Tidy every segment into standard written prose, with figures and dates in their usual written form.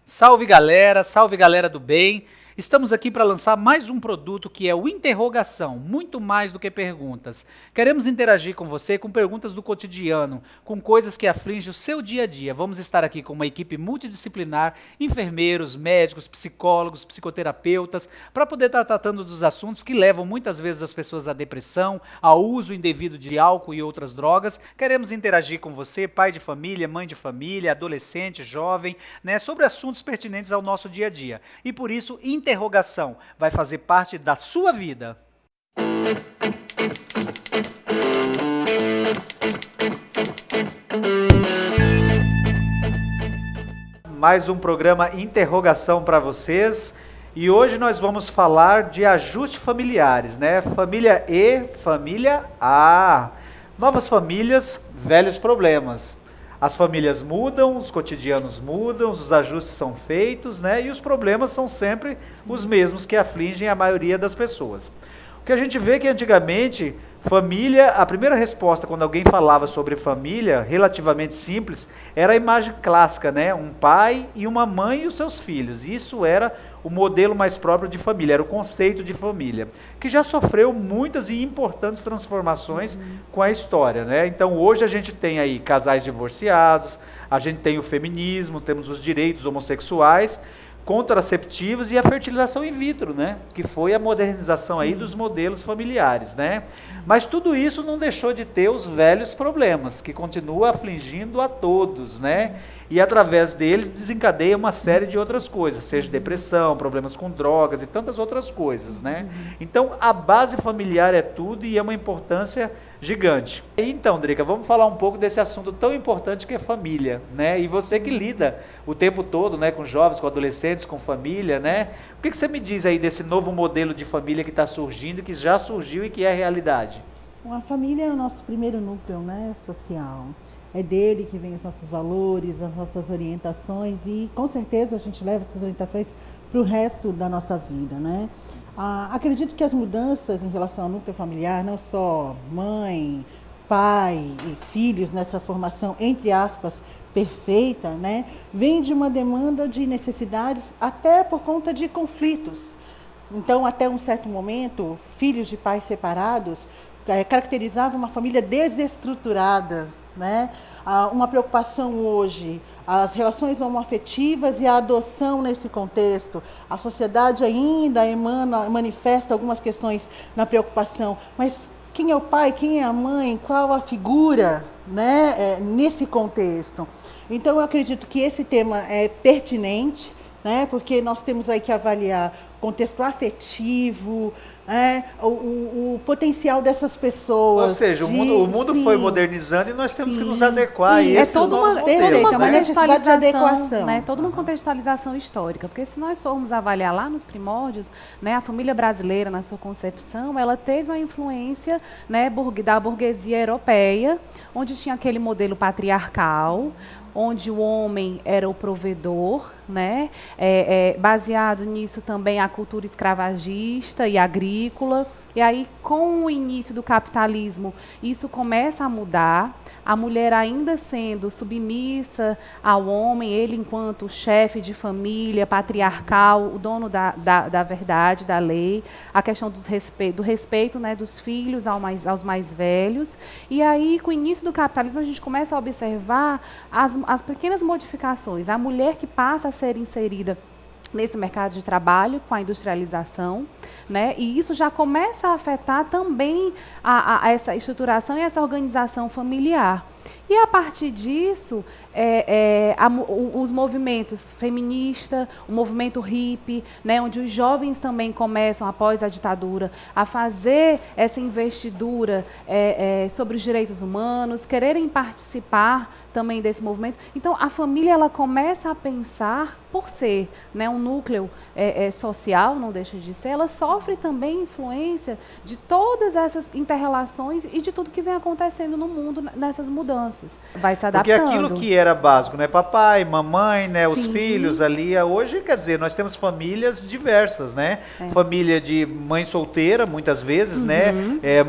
Salve galera do bem. Estamos aqui para lançar mais um produto que é o Interrogação, muito mais do que perguntas. Queremos interagir com você com perguntas do cotidiano, com coisas que afligem o seu dia a dia. Vamos estar aqui com uma equipe multidisciplinar, enfermeiros, médicos, psicólogos, psicoterapeutas, para poder estar tratando dos assuntos que levam muitas vezes as pessoas à depressão, ao uso indevido de álcool e outras drogas. Queremos interagir com você, pai de família, mãe de família, adolescente, jovem, sobre assuntos pertinentes ao nosso dia a dia. E por isso, Interrogação vai fazer parte da sua vida. Mais um programa Interrogação para vocês. E hoje nós vamos falar de ajustes familiares, Família E, família A. Novas famílias, velhos problemas. As famílias mudam, os cotidianos mudam, os ajustes são feitos, e os problemas são sempre os mesmos que afligem a maioria das pessoas. O que a gente vê é que antigamente, família, a primeira resposta quando alguém falava sobre família, relativamente simples, era a imagem clássica, Um pai e uma mãe e os seus filhos. Isso era o modelo mais próprio de família, era o conceito de família, que já sofreu muitas e importantes transformações com a história, Então hoje a gente tem aí casais divorciados, a gente tem o feminismo, temos os direitos homossexuais, contraceptivos e a fertilização in vitro, Que foi a modernização aí dos modelos familiares, Mas tudo isso não deixou de ter os velhos problemas, que continuam afligindo a todos, E através deles desencadeia uma série de outras coisas, seja depressão, problemas com drogas e tantas outras coisas, Então a base familiar é tudo e é uma importância gigante. Então, Drica, vamos falar um pouco desse assunto tão importante que é família, E você que lida o tempo todo, com jovens, com adolescentes, com família, O que você me diz aí desse novo modelo de família que está surgindo, que já surgiu e que é realidade? A família é o nosso primeiro núcleo, social. É dele que vem os nossos valores, as nossas orientações e com certeza a gente leva essas orientações para o resto da nossa vida, Acredito que as mudanças em relação ao núcleo familiar, não só mãe, pai e filhos nessa formação, entre aspas, perfeita, vem de uma demanda de necessidades até por conta de conflitos. Então, até um certo momento, filhos de pais separados caracterizavam uma família desestruturada, Uma preocupação hoje, as relações homoafetivas e a adoção nesse contexto. A sociedade ainda manifesta algumas questões na preocupação, mas quem é o pai, quem é a mãe, qual a figura, nesse contexto? Então, eu acredito que esse tema é pertinente, porque nós temos aí que avaliar o contexto afetivo, o potencial dessas pessoas. Ou seja, o mundo foi modernizando e nós temos que nos adequar a esses novos modelos. Uma necessidade de adequação. Toda uma contextualização histórica, porque se nós formos avaliar lá nos primórdios, a família brasileira, na sua concepção, ela teve uma influência da burguesia europeia, onde tinha aquele modelo patriarcal, onde o homem era o provedor, baseado nisso também a cultura escravagista e agrícola. E aí, com o início do capitalismo, isso começa a mudar, a mulher ainda sendo submissa ao homem, ele enquanto chefe de família, patriarcal, o dono da verdade, da lei, a questão do respeito dos filhos aos mais velhos. E aí, com o início do capitalismo, a gente começa a observar as pequenas modificações. A mulher que passa a ser inserida nesse mercado de trabalho com a industrialização, e isso já começa a afetar também essa estruturação e essa organização familiar. E a partir disso, os movimentos feministas, o movimento hippie, onde os jovens também começam, após a ditadura, a fazer essa investidura sobre os direitos humanos, quererem participar também desse movimento. Então, a família ela começa a pensar, por ser um núcleo social, não deixa de ser, ela sofre também influência de todas essas interrelações e de tudo que vem acontecendo no mundo nessas mudanças. Vai se adaptando. Porque aquilo que era básico, papai, mamãe, os filhos ali, hoje, quer dizer, nós temos famílias diversas, Família de mãe solteira, muitas vezes,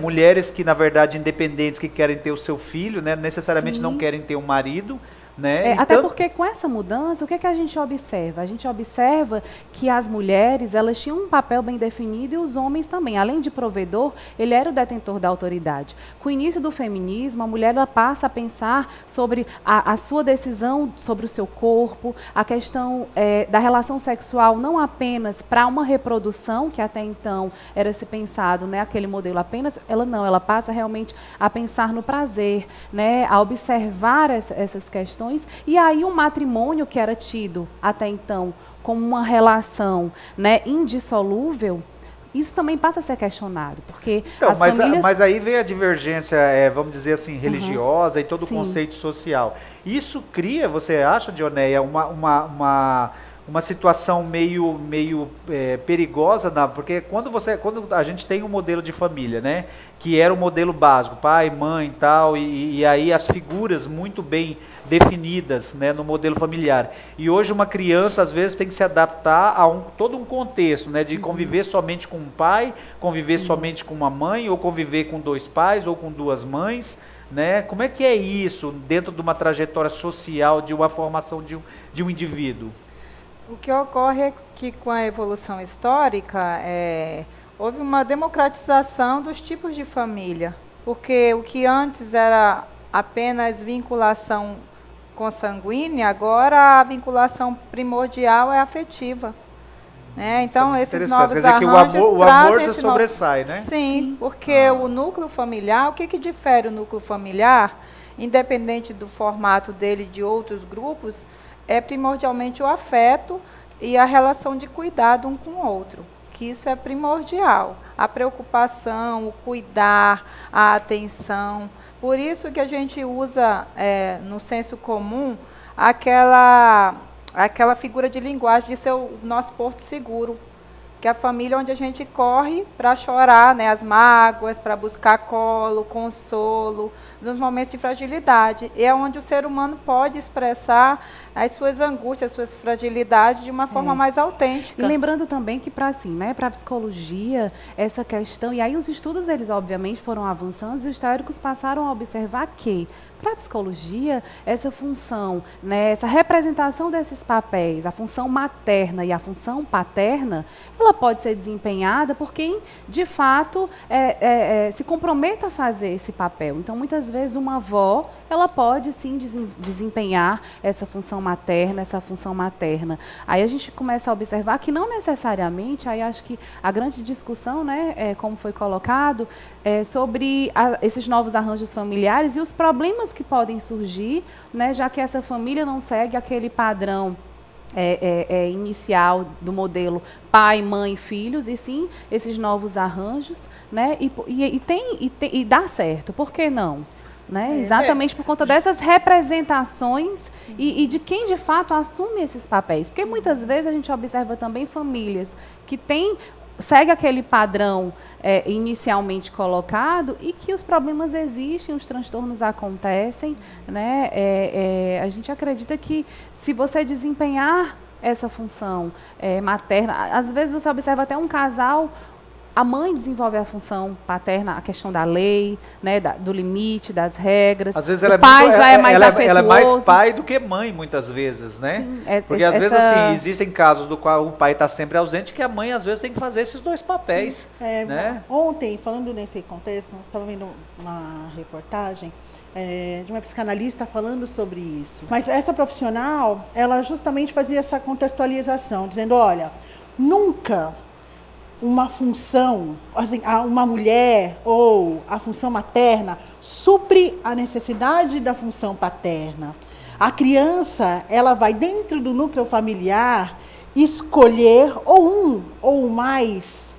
mulheres que, na verdade, independentes, que querem ter o seu filho, necessariamente não querem ter um marido, né? Até porque com essa mudança, o que é que a gente observa? A gente observa que as mulheres, elas tinham um papel bem definido e os homens também. Além de provedor, ele era o detentor da autoridade. Com o início do feminismo, a mulher ela passa a pensar sobre a sua decisão sobre o seu corpo, a questão da relação sexual, não apenas para uma reprodução, que até então era se pensado, né, aquele modelo apenas, ela passa realmente a pensar no prazer, né, a observar essas questões. E aí o matrimônio, que era tido até então como uma relação, né, indissolúvel, isso também passa a ser questionado, porque então, famílias... mas aí vem a divergência, vamos dizer assim, religiosa e todo o conceito social. Isso cria, você acha, Dioneia, uma situação meio perigosa, porque quando a gente tem um modelo de família, né, que era o modelo básico, pai, mãe e tal, e aí as figuras muito bem definidas, né, no modelo familiar. E hoje uma criança às vezes tem que se adaptar a todo um contexto, né, de conviver somente com um pai, conviver somente com uma mãe, ou conviver com dois pais ou com duas mães, né? Como é que é isso dentro de uma trajetória social, de uma formação de um indivíduo? O que ocorre é que com a evolução histórica, houve uma democratização dos tipos de família, porque o que antes era apenas vinculação consanguínea, agora a vinculação primordial é afetiva. Né? Então, esses novos arranjos o amor se sobressai, né? Sim, porque o núcleo familiar, o que difere o núcleo familiar, independente do formato dele de outros grupos, é primordialmente o afeto e a relação de cuidado um com o outro, que isso é primordial. A preocupação, o cuidar, a atenção. Por isso que a gente usa, no senso comum, aquela figura de linguagem de ser o nosso porto seguro, que é a família onde a gente corre para chorar, né, as mágoas, para buscar colo, consolo, nos momentos de fragilidade. E é onde o ser humano pode expressar as suas angústias, as suas fragilidades de uma forma mais autêntica. E lembrando também que para a psicologia, essa questão, e aí os estudos, eles obviamente foram avançando, e os teóricos passaram a observar que, para a psicologia, essa função, né, essa representação desses papéis, a função materna e a função paterna, ela pode ser desempenhada por quem, de fato, se comprometa a fazer esse papel. Então, muitas vezes, uma avó, ela pode, sim, desempenhar essa função materna, essa função materna. Aí a gente começa a observar que não necessariamente, aí acho que a grande discussão, né, como foi colocado, sobre esses novos arranjos familiares e os problemas que podem surgir, né, já que essa família não segue aquele padrão inicial do modelo pai, mãe, filhos, e sim esses novos arranjos, né, e dá certo, por que não? Né? Exatamente por conta dessas representações e de quem de fato assume esses papéis, porque muitas vezes a gente observa também famílias que segue aquele padrão inicialmente colocado e que os problemas existem, os transtornos acontecem, né? A gente acredita que se você desempenhar essa função materna, às vezes você observa até um casal, a mãe desenvolve a função paterna, a questão da lei, né, do limite, das regras. Às vezes o pai já é mais afetuoso. Ela é mais pai do que mãe, muitas vezes, né? Sim, porque às vezes assim, existem casos do qual o pai está sempre ausente, que a mãe às vezes tem que fazer esses dois papéis. Né? Ontem, falando nesse contexto, nós estávamos vendo uma reportagem de uma psicanalista falando sobre isso. Mas essa profissional, ela justamente fazia essa contextualização, dizendo, olha, nunca uma função, assim, uma mulher ou a função materna supre a necessidade da função paterna. A criança, ela vai dentro do núcleo familiar escolher ou um ou mais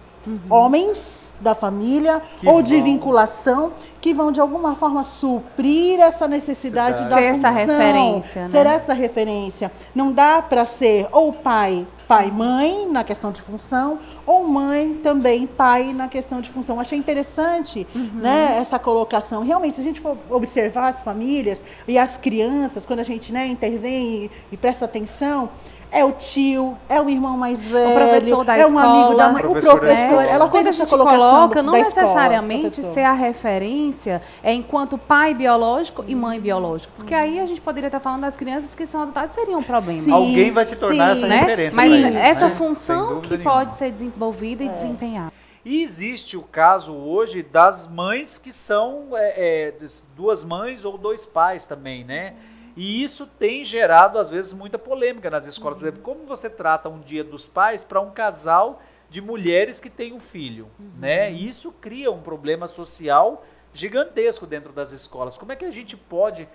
homens da família de vinculação que vão de alguma forma suprir essa necessidade da função. Essa referência, né? Ser essa referência. Não dá para ser ou pai, mãe na questão de função, ou mãe também, pai na questão de função. Achei interessante, né, essa colocação. Realmente, se a gente for observar as famílias e as crianças, quando a gente, né, intervém e presta atenção, É o tio, é o irmão mais velho, o professor da é um amigo da escola, mãe, o professor da professor. escola. Ela Quando fez a essa gente colocação coloca, não da escola, necessariamente professor. ser a referência enquanto pai biológico e mãe biológico. Porque aí a gente poderia estar falando das crianças que são adotadas, seria um problema. Sim. Alguém vai se tornar essa Né? referência Mas pra eles, essa né? Sem função dúvida que nenhuma. pode ser desenvolvida e desempenhada. E existe o caso hoje das mães que são duas mães ou dois pais também, né? E isso tem gerado, às vezes, muita polêmica nas escolas. Por exemplo, como você trata um dia dos pais para um casal de mulheres que têm um filho, né? E isso cria um problema social gigantesco dentro das escolas. Como é que a gente pode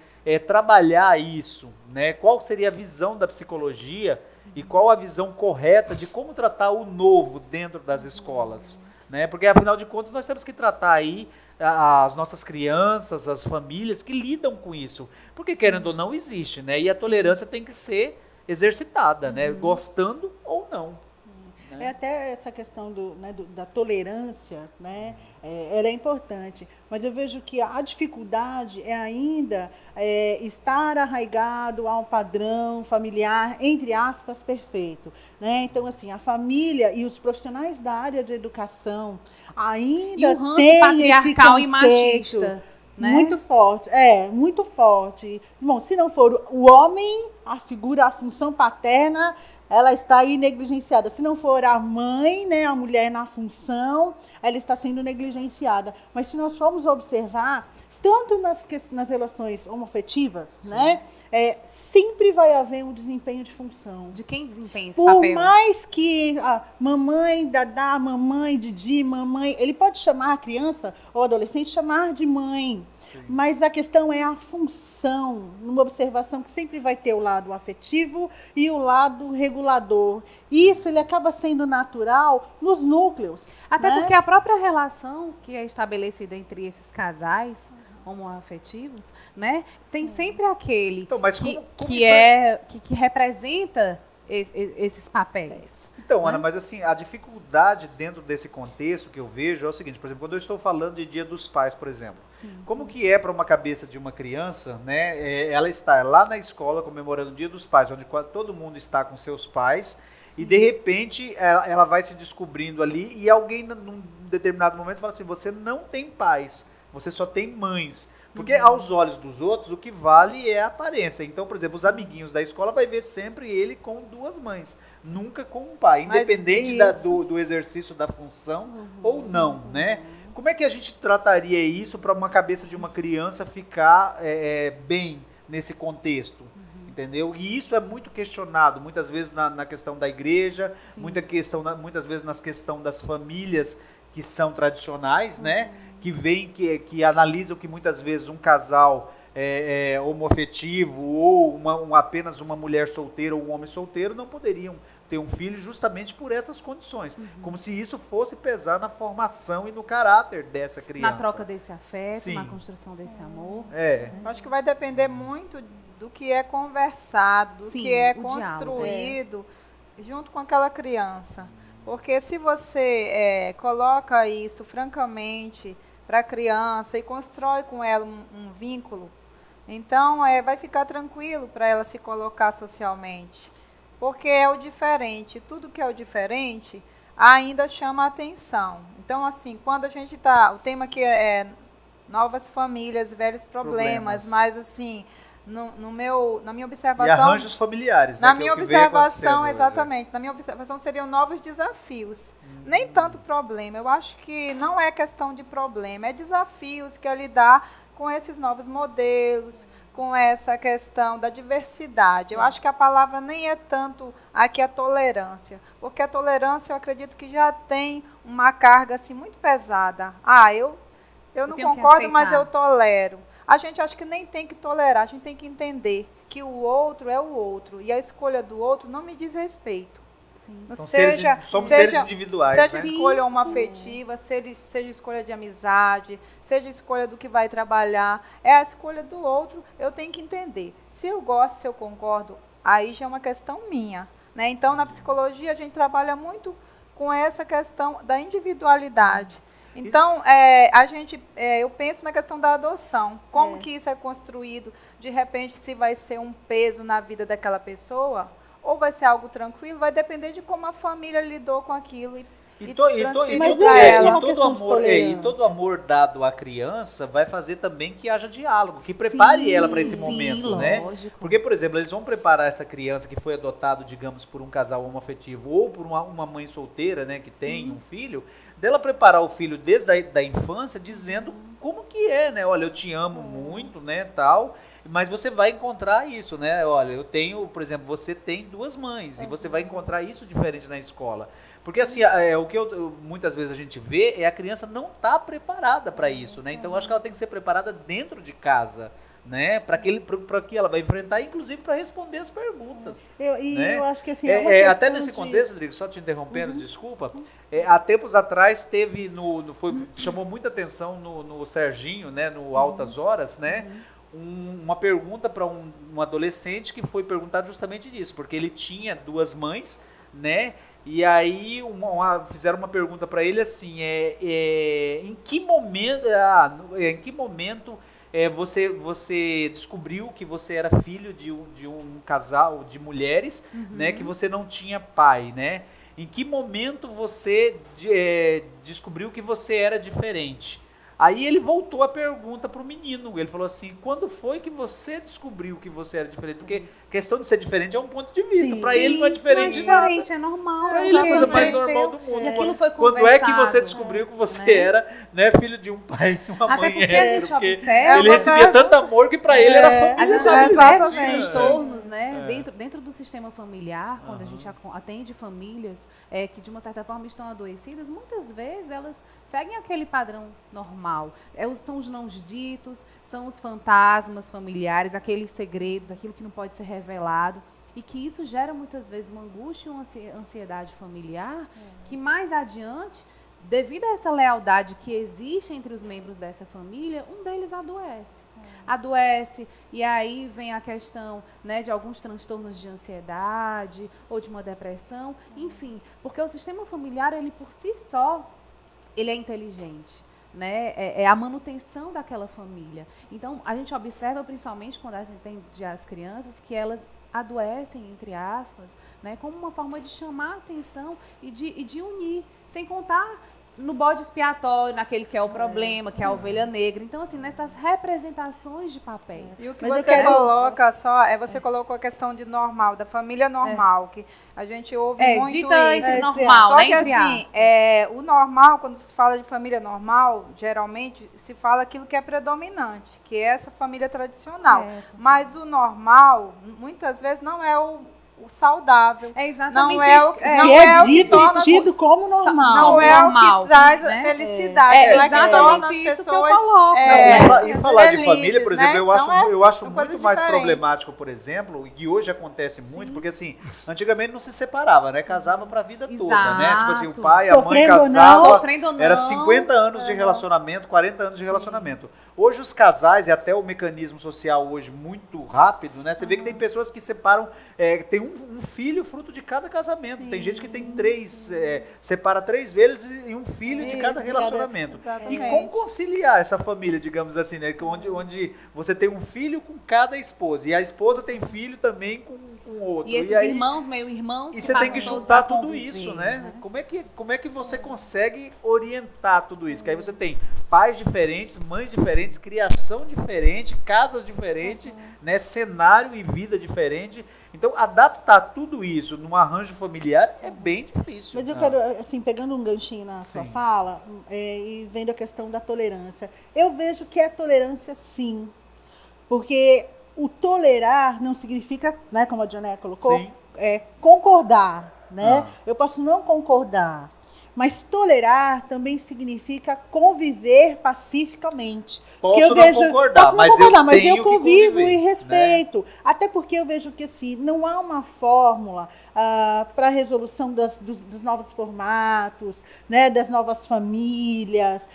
trabalhar isso, né? Qual seria a visão da psicologia e qual a visão correta de como tratar o novo dentro das escolas, né? Porque, afinal de contas, nós temos que tratar aí as nossas crianças, as famílias que lidam com isso. Porque, querendo ou não, existe, né? E a tolerância tem que ser exercitada, né? Gostando ou não. É até essa questão da tolerância, né? Ela é importante, mas eu vejo que a dificuldade é ainda estar arraigado a um padrão familiar, entre aspas, perfeito, né? Então, assim, a família e os profissionais da área de educação ainda E o ranço têm esse patriarcal e conceito machista, né? muito forte, muito forte. Bom, se não for o homem, a figura, a função paterna, ela está aí negligenciada. Se não for a mãe, né, a mulher na função, ela está sendo negligenciada. Mas se nós formos observar, tanto nas relações homoafetivas, né, sempre vai haver um desempenho de função. De quem desempenha esse Por papel? mais que a mamãe, dadá, mamãe, didi, mamãe, ele pode chamar a criança ou adolescente, chamar de mãe. Sim. Mas a questão é a função, numa observação que sempre vai ter o lado afetivo e o lado regulador. Isso ele acaba sendo natural nos núcleos. Até né? porque a própria relação que é estabelecida entre esses casais homoafetivos, né, tem sempre aquele Então, mas que representa esses papéis. Então, Ana, mas assim, a dificuldade dentro desse contexto que eu vejo é o seguinte, por exemplo, quando eu estou falando de Dia dos Pais, por exemplo, como que é para uma cabeça de uma criança, né, ela estar lá na escola comemorando o Dia dos Pais, onde quase todo mundo está com seus pais, e de repente ela vai se descobrindo ali e alguém num determinado momento fala assim, você não tem pais, você só tem mães. Porque aos olhos dos outros, o que vale é a aparência. Então, por exemplo, os amiguinhos da escola vai ver sempre ele com duas mães, nunca com um pai, independente do exercício da função ou não, né? Como é que a gente trataria isso para uma cabeça de uma criança ficar bem nesse contexto? Entendeu? E isso é muito questionado, muitas vezes na questão da igreja, muitas vezes na questão das famílias que são tradicionais, né? Que veem, que analisam que muitas vezes um casal homoafetivo ou apenas uma mulher solteira ou um homem solteiro não poderiam ter um filho justamente por essas condições. Como se isso fosse pesar na formação e no caráter dessa criança. Na troca desse afeto, Sim. na construção desse amor. Acho que vai depender muito do que é conversado, do Sim, que é o construído junto com aquela criança. Porque se você coloca isso francamente para a criança e constrói com ela um vínculo, então vai ficar tranquilo para ela se colocar socialmente. Porque é o diferente, tudo que é o diferente ainda chama a atenção. Então, assim, quando a gente está, o tema aqui é novas famílias, velhos problemas. Mas assim, na minha observação... E arranjos familiares, Na né, minha observação, exatamente, na minha observação seriam novos desafios. Nem tanto problema, eu acho que não é questão de problema, é desafios que é lidar com esses novos modelos, com essa questão da diversidade. Eu acho que a palavra nem é tanto aqui a tolerância, porque a tolerância eu acredito que já tem uma carga assim muito pesada. Eu não concordo, mas eu tolero. A gente acha que nem tem que tolerar, a gente tem que entender que o outro é o outro e a escolha do outro não me diz respeito. Sim. Somos seres individuais, seja né? escolha afetiva, seja escolha de amizade, seja escolha do que vai trabalhar, é a escolha do outro, eu tenho que entender. Se eu gosto, se eu concordo, aí já é uma questão minha, né? Então, na psicologia, a gente trabalha muito com essa questão da individualidade. Então, eu penso na questão da adoção. Como que isso é construído? De repente, se vai ser um peso na vida daquela pessoa, ou vai ser algo tranquilo, vai depender de como a família lidou com aquilo. E Mas é uma todo questão de amor, e todo tolerância. amor dado à criança vai fazer também que haja diálogo, que prepare Sim, ela para esse sim, momento, né? lógico. Porque, por exemplo, eles vão preparar essa criança que foi adotado, digamos, por um casal homoafetivo ou por uma mãe solteira, né, que tem um filho, dela preparar o filho desde da infância, dizendo como que é, né? Olha, eu te amo muito, né, tal. Mas você vai encontrar isso, né? Olha, eu tenho, por exemplo, você tem 2 mães e você vai encontrar isso diferente na escola. Porque assim, o que muitas vezes a gente vê é a criança não tá preparada para isso, né? Então eu acho que ela tem que ser preparada dentro de casa, né? Para que ela vai enfrentar, inclusive para responder as perguntas. Né? Eu acho que assim, é uma questão Até nesse contexto, Rodrigo, só te interrompendo, desculpa. Há tempos atrás teve chamou muita atenção no Serginho, né? No Altas Horas, né? Uma pergunta para um adolescente que foi perguntar justamente disso, porque ele tinha 2 mães, né? E aí fizeram uma pergunta para ele assim, em que momento você descobriu que você era filho de um casal de mulheres, né? Que você não tinha pai, né? Em que momento você descobriu que você era diferente? Aí ele voltou a pergunta para o menino. Ele falou assim: quando foi que você descobriu que você era diferente? Porque a questão de ser diferente é um ponto de vista. Para ele não é diferente. Não é diferente, é normal. Para ele é a coisa mais Aconteceu. normal do mundo. E aquilo foi Quando é que você conversado, descobriu que você né? era, né, filho de um pai e uma Até mãe porque a hétero? gente Porque observa... ele recebia tanto amor que para ele era A família. gente observa os transtornos, né? Dentro do sistema familiar, quando a gente atende famílias que de uma certa forma estão adoecidas, muitas vezes elas seguem aquele padrão normal. São os não ditos, são os fantasmas familiares, aqueles segredos, aquilo que não pode ser revelado. E que isso gera muitas vezes uma angústia e uma ansiedade familiar que mais adiante, devido a essa lealdade que existe entre os membros dessa família, um deles adoece, e aí vem a questão, né, de alguns transtornos de ansiedade ou de uma depressão, enfim, porque o sistema familiar, ele por si só, ele é inteligente, né? É a manutenção daquela família. Então, a gente observa, principalmente quando a gente atende as crianças, que elas adoecem, entre aspas, né, como uma forma de chamar a atenção e de unir, sem contar no bode expiatório, naquele que é o problema, que é a ovelha negra. Então, assim, nessas representações de papéis. E o que você coloca você colocou a questão de normal, da família normal, que a gente ouve muito dita isso. isso normal, Só né, que entre assim, aspas. o normal, quando se fala de família normal, geralmente se fala aquilo que é predominante, que é essa família tradicional. Certo. Mas o normal, muitas vezes, não é o saudável. É exatamente Não é o isso. que, Que não é é o que dito, torna tido como normal. não é normal, o que traz né? felicidade. É não é que torna exatamente as isso que eu pessoas, coloco. E falar de felizes, família, por exemplo, né? eu acho, Então, eu acho são coisas muito mais diferentes. problemático, por exemplo, e hoje acontece muito, porque assim, antigamente não se separava, né? Casava pra vida toda, né? Tipo assim, o Exato. pai, a mãe Sofrendo ou não. casava, Sofrendo ou não. era 50 anos de relacionamento, 40 anos de relacionamento. Hoje os casais, e até o mecanismo social hoje muito rápido, né? Você vê que tem pessoas que separam, tem um filho fruto de cada casamento. Tem gente que tem 3, separa 3 vezes e um filho de cada relacionamento. E como conciliar essa família, digamos assim, né? Onde você tem um filho com cada esposa, e a esposa tem filho também com outro. E esses aí, irmãos, meio-irmãos, e você tem que passam todos juntar a tudo conviver, isso, né? Como é que você consegue orientar tudo isso? Que aí você tem pais diferentes, mães diferentes, criação diferente, casas diferentes, né? Cenário e vida diferente. Então, adaptar tudo isso num arranjo familiar é bem difícil. Mas eu quero, assim, pegando um ganchinho na sua Sim. fala, e vendo a questão da tolerância. Eu vejo que é tolerância, sim. Porque o tolerar não significa, né, como a Dioné colocou, Sim. concordar, né? Eu posso não concordar. Mas tolerar também significa conviver pacificamente. Posso não concordar, mas eu tenho que convivo conviver, e respeito. Até porque eu vejo que assim, não há uma fórmula para a resolução dos novos formatos, né, das novas famílias.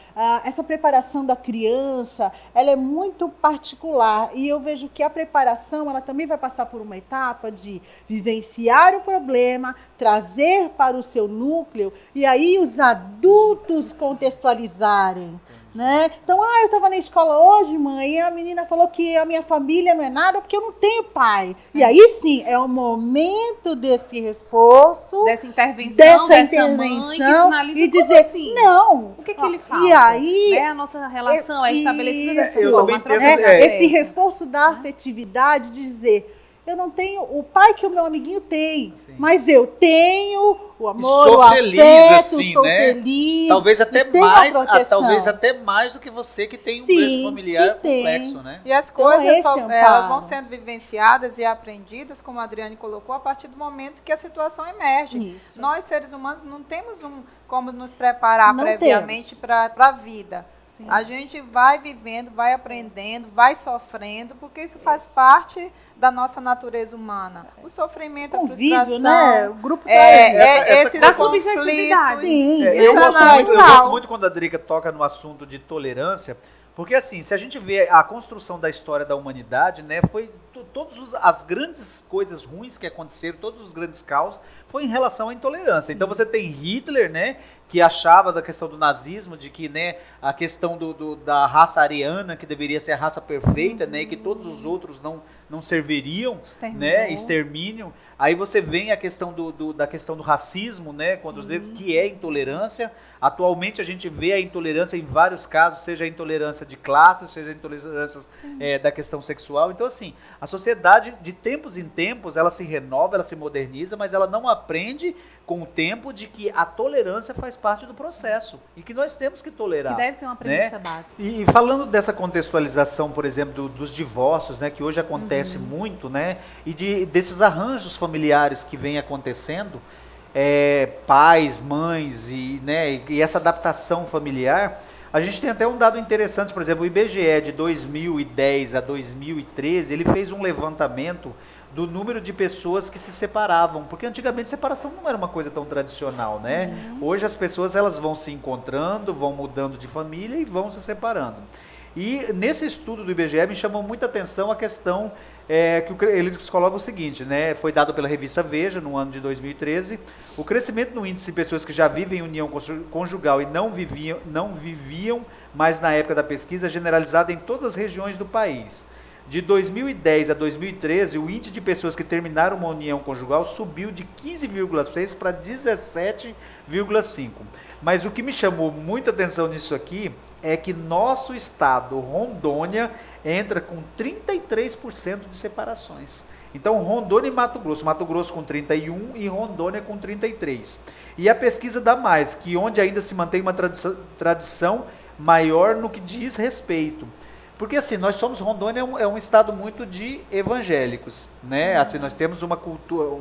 Essa preparação da criança, ela é muito particular. E eu vejo que a preparação, ela também vai passar por uma etapa de vivenciar o problema, trazer para o seu núcleo, e aí os adultos contextualizarem. né? Então, eu estava na escola hoje, mãe, e a menina falou que a minha família não é nada porque eu não tenho pai. E aí sim, é o momento desse reforço, Dessa intervenção, dessa dessa mãe que intervenção sinaliza e como dizer, assim? não. O que ele fala? E aí, né? A nossa relação é estabelecida dessa eu forma. também penso- através do esse afeto. reforço da afetividade, de dizer, eu não tenho o pai que o meu amiguinho tem, Sim. mas eu tenho o amor, sou o feliz, afeto, assim, sou né? feliz. Talvez até e tenho a mais, proteção. talvez até mais do que você que tem um Sim, berço familiar que tem. complexo, né? E as Então, coisas esse só- é um elas amparo. vão sendo vivenciadas e aprendidas, como a Adriane colocou, a partir do momento que a situação emerge. Isso. Nós, seres humanos, não temos como nos preparar Não previamente para a vida. Sim. A gente vai vivendo, vai aprendendo, vai sofrendo, porque isso faz parte da nossa natureza humana. O sofrimento, a Convívio, frustração, né? O grupo tá essa esses da conflitos. subjetividade. Sim, Eu gosto, Não, muito, eu não. gosto muito quando a Drica toca no assunto de tolerância, porque assim, se a gente vê a construção da história da humanidade, né, foi todas as grandes coisas ruins que aconteceram, todos os grandes caos, foi em relação à intolerância. Então você tem Hitler, né, que achava da questão do nazismo, de que, né, a questão da raça ariana, que deveria ser a raça perfeita, né, e que todos os outros não serviriam, né, extermínio. Aí você vem a questão da questão do racismo, né, contra os negros, que é intolerância. Atualmente a gente vê a intolerância em vários casos, seja a intolerância de classe, seja a intolerância da questão sexual. Então, assim, a sociedade, de tempos em tempos, ela se renova, ela se moderniza, mas ela não aprende com o tempo de que a tolerância faz parte do processo e que nós temos que tolerar. Que deve ser uma premissa básica. E falando dessa contextualização, por exemplo, dos divórcios, né, que hoje acontece muito, né, e desses arranjos familiares que vem acontecendo, pais, mães e essa adaptação familiar, a gente tem até um dado interessante, por exemplo, o IBGE de 2010 a 2013, ele fez um levantamento do número de pessoas que se separavam, porque antigamente separação não era uma coisa tão tradicional, né? Hoje as pessoas elas vão se encontrando, vão mudando de família e vão se separando. E nesse estudo do IBGE me chamou muita atenção a questão que eles colocam o seguinte, né? Foi dado pela revista Veja no ano de 2013, o crescimento no índice de pessoas que já vivem em união conjugal e não viviam mais na época da pesquisa, generalizada em todas as regiões do país. De 2010 a 2013, o índice de pessoas que terminaram uma união conjugal subiu de 15,6 para 17,5. Mas o que me chamou muita atenção nisso aqui é que nosso estado, Rondônia, entra com 33% de separações. Então, Rondônia e Mato Grosso com 31 e Rondônia com 33. E a pesquisa dá mais, que onde ainda se mantém uma tradição maior no que diz respeito. Porque assim, nós somos, Rondônia é um estado muito de evangélicos, né? Assim, nós temos uma cultura,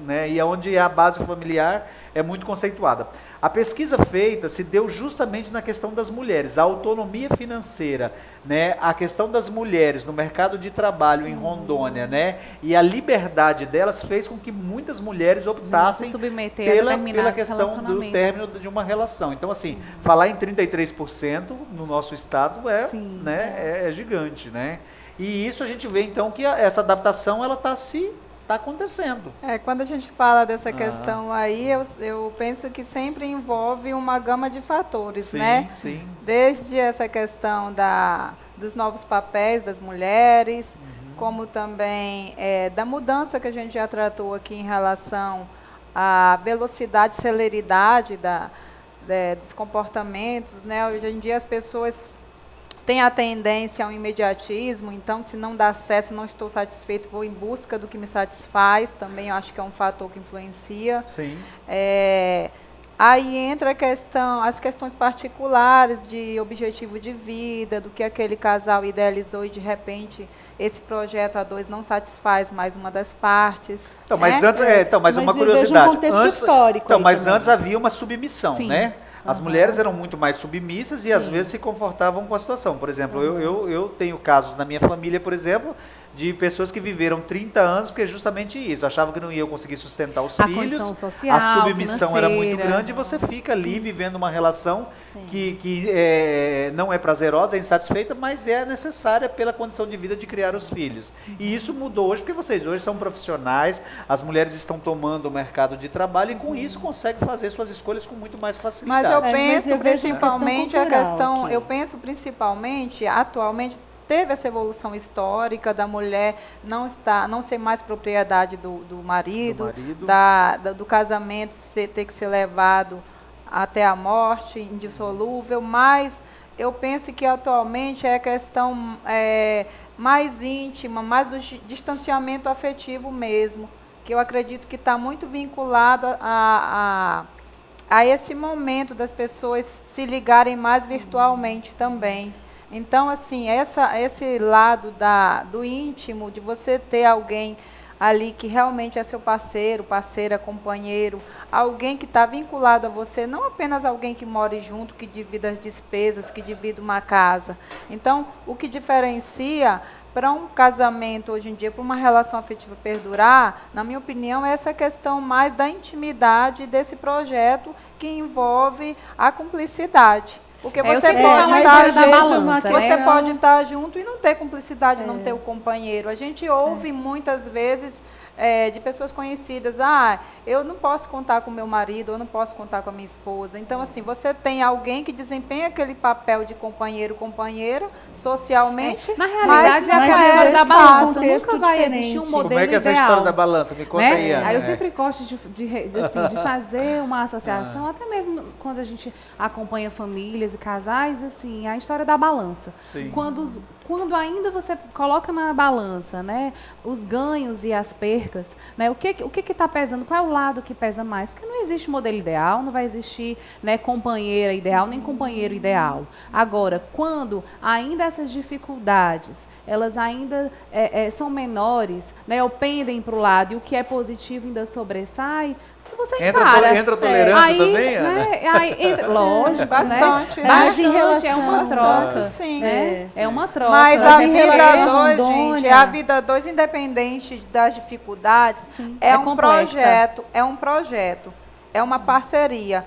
né? E onde a base familiar é muito conceituada. A pesquisa feita se deu justamente na questão das mulheres, a autonomia financeira, né? A questão das mulheres no mercado de trabalho em Rondônia, né? E a liberdade delas fez com que muitas mulheres optassem pela questão do término de uma relação. Então, assim, falar em 33% no nosso estado é gigante, né? E isso a gente vê, então, que essa adaptação ela está acontecendo. Quando a gente fala dessa questão aí, eu penso que sempre envolve uma gama de fatores, Sim, né? sim. Desde essa questão dos novos papéis das mulheres, como também da mudança que a gente já tratou aqui em relação à velocidade, celeridade dos comportamentos, né? Hoje em dia as pessoas tem a tendência ao imediatismo, então se não dá certo, não estou satisfeito, vou em busca do que me satisfaz, também eu acho que é um fator que influencia. Sim. Aí entra as questões particulares de objetivo de vida, do que aquele casal idealizou e de repente esse projeto a dois não satisfaz mais uma das partes. Então, mas né? antes, mas uma eu vejo curiosidade. um contexto histórico Então, aí mas também. antes havia uma submissão, Sim. né? As mulheres eram muito mais submissas e às vezes se confortavam com a situação. Por exemplo, eu tenho casos na minha família, por exemplo, de pessoas que viveram 30 anos, porque justamente isso, achavam que não iam conseguir sustentar os A filhos, condição social, a submissão era muito financeira. grande e você fica ali vivendo uma relação que não é prazerosa, é insatisfeita, mas é necessária pela condição de vida de criar os filhos. E isso mudou hoje, porque vocês hoje são profissionais, as mulheres estão tomando o mercado de trabalho e com isso conseguem fazer suas escolhas com muito mais facilidade. Mas eu mas penso eu vejo principalmente a a questão questão, cultural eu aqui. penso principalmente, atualmente, teve essa evolução histórica da mulher não ser mais propriedade do marido, do casamento ter que ser levado até a morte, indissolúvel, mas eu penso que atualmente é a questão mais íntima, mais do distanciamento afetivo mesmo, que eu acredito que está muito vinculado a esse momento das pessoas se ligarem mais virtualmente também. Então, assim, esse lado do íntimo, de você ter alguém ali que realmente é seu parceiro, parceira, companheiro, alguém que está vinculado a você, não apenas alguém que more junto, que divida as despesas, que divida uma casa. Então, o que diferencia para um casamento hoje em dia, para uma relação afetiva perdurar, na minha opinião, é essa questão mais da intimidade desse projeto que envolve a cumplicidade. Porque Eu você sempre falo pode a estar história da junto, balança, você né? pode estar junto e não ter cumplicidade, não ter o companheiro. A gente ouve muitas vezes de pessoas conhecidas, eu não posso contar com meu marido, eu não posso contar com a minha esposa. Então, assim, você tem alguém que desempenha aquele papel de companheiro, companheira, socialmente. Na realidade, é mas aquela é história da um balança. contexto Nunca vai diferente. existir um Como modelo Como é que é essa ideal. história da balança? Me conta aí, Ana. Aí eu sempre gosto de fazer uma associação, até mesmo quando a gente acompanha famílias e casais, assim, a história da balança. Sim. Quando ainda você coloca na balança, né, os ganhos e as percas, né, o que está pesando, qual é o lado que pesa mais? Porque não existe modelo ideal, não vai existir, né, companheira ideal, nem companheiro ideal. Agora, quando ainda essas dificuldades, elas ainda são menores, né, ou pendem para o lado, e o que é positivo ainda sobressai, você encara. Entra a tolerância aí, também, Ana? né, aí entra, lógico, Bastante, né? né? Mas em Bastante, é uma relação- troca. Sim. Né? É uma troca. Mas a Mas em vida relação a 2, Rondônia- gente, a vida 2, independente das dificuldades, é um complexa. projeto, é uma parceria,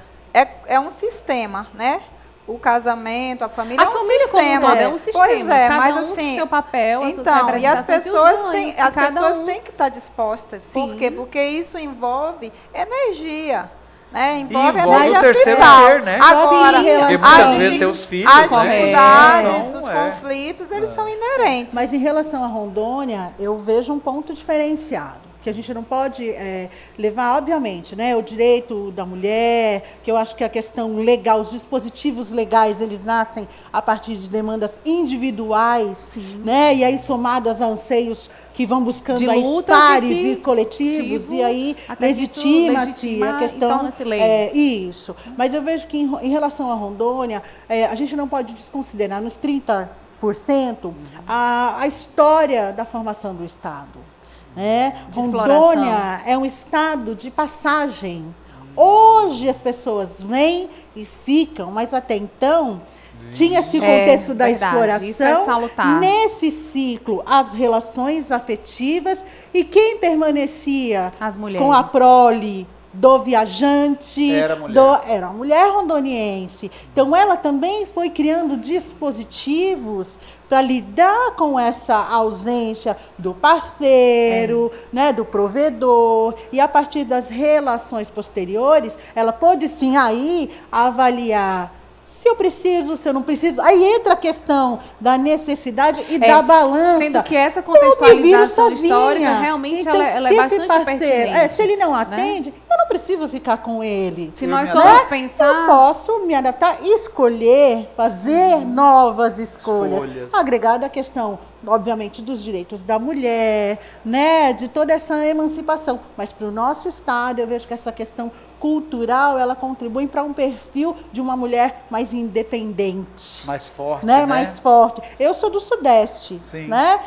é um sistema, né? O casamento, a família A é um família como um sistema. todo é um sistema. Pois é, Cada mas um assim, tem seu papel, as suas então, e as representações pessoas os ganhos, as cada pessoas um. têm que estar dispostas. Sim. Por quê? Porque isso envolve energia. E Né? envolve energia o terceiro vital. ser, né? Agora, Sim, Porque as muitas vezes tem os filhos, as né? dificuldades, São, os conflitos, eles são inerentes. Mas em relação a Rondônia, eu vejo um ponto diferenciado. Que a gente não pode levar, obviamente, né, o direito da mulher, que eu acho que a questão legal, os dispositivos legais, eles nascem a partir de demandas individuais, né, e aí somadas a anseios que vão buscando De aí lutas pares e e coletivos, e aí até disso legitima-se legitima a e questão. torna-se lei. Isso. Mas eu vejo que em relação a Rondônia, a gente não pode desconsiderar nos 30% a história da formação do Estado. Né? De exploração. Rondônia é um estado de passagem. Hoje as pessoas vêm e ficam, mas até então tinha esse contexto da verdade, isso é exploração. salutar. Nesse ciclo, as relações afetivas e quem permanecia As mulheres. com a prole do viajante, Era a mulher. era uma mulher rondoniense. Então, ela também foi criando dispositivos para lidar com essa ausência do parceiro, né, do provedor. E a partir das relações posteriores, ela pôde sim aí avaliar se eu preciso, se eu não preciso. Aí entra a questão da necessidade e da balança. Sendo que essa Eu me viro contextualização sozinha. histórica realmente Então, ela é se bastante esse parceiro, pertinente. se ele não atende, eu não preciso ficar com ele. Se nós Né? formos pensar... Eu posso me adaptar, escolher, fazer novas escolhas. Agregado à questão, obviamente, dos direitos da mulher, né, de toda essa emancipação. Mas para o nosso Estado, eu vejo que essa questão cultural, ela contribui para um perfil de uma mulher mais independente. Mais forte, Né, né? mais forte. Eu sou do Sudeste, Sim. né?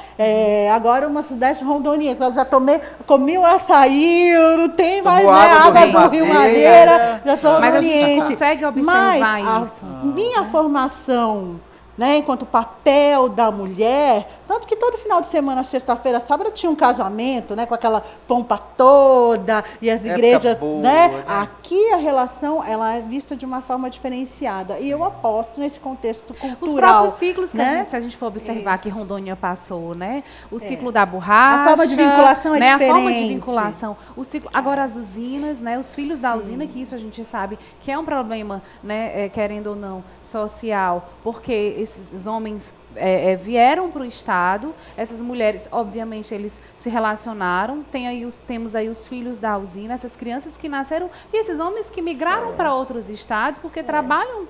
Agora uma Sudeste rondoniense. Eu já comi o açaí, eu não tem mais Tomou né, água do água Rio do Rio Madeira. Madeira, já sou Mas a gente rondoniense. consegue observar Mas isso. minha formação, né, enquanto papel da mulher, Tanto que todo final de semana, sexta-feira, sábado, tinha um casamento, né? Com aquela pompa toda e as Época igrejas, boa, né? né? Aqui a relação, ela é vista de uma forma diferenciada. E eu aposto nesse contexto Os cultural. próprios ciclos que né? se a gente for observar que Isso. Rondônia passou, né? O ciclo da borracha, A forma de vinculação é né? A forma de diferente. vinculação. O ciclo, agora as usinas, né? Os filhos da usina, que isso a gente sabe que é um problema, né? Querendo ou não, social, porque esses homens vieram para o Estado, essas mulheres, obviamente, eles se relacionaram, temos aí os filhos da usina, essas crianças que nasceram, e esses homens que migraram para outros estados, porque trabalham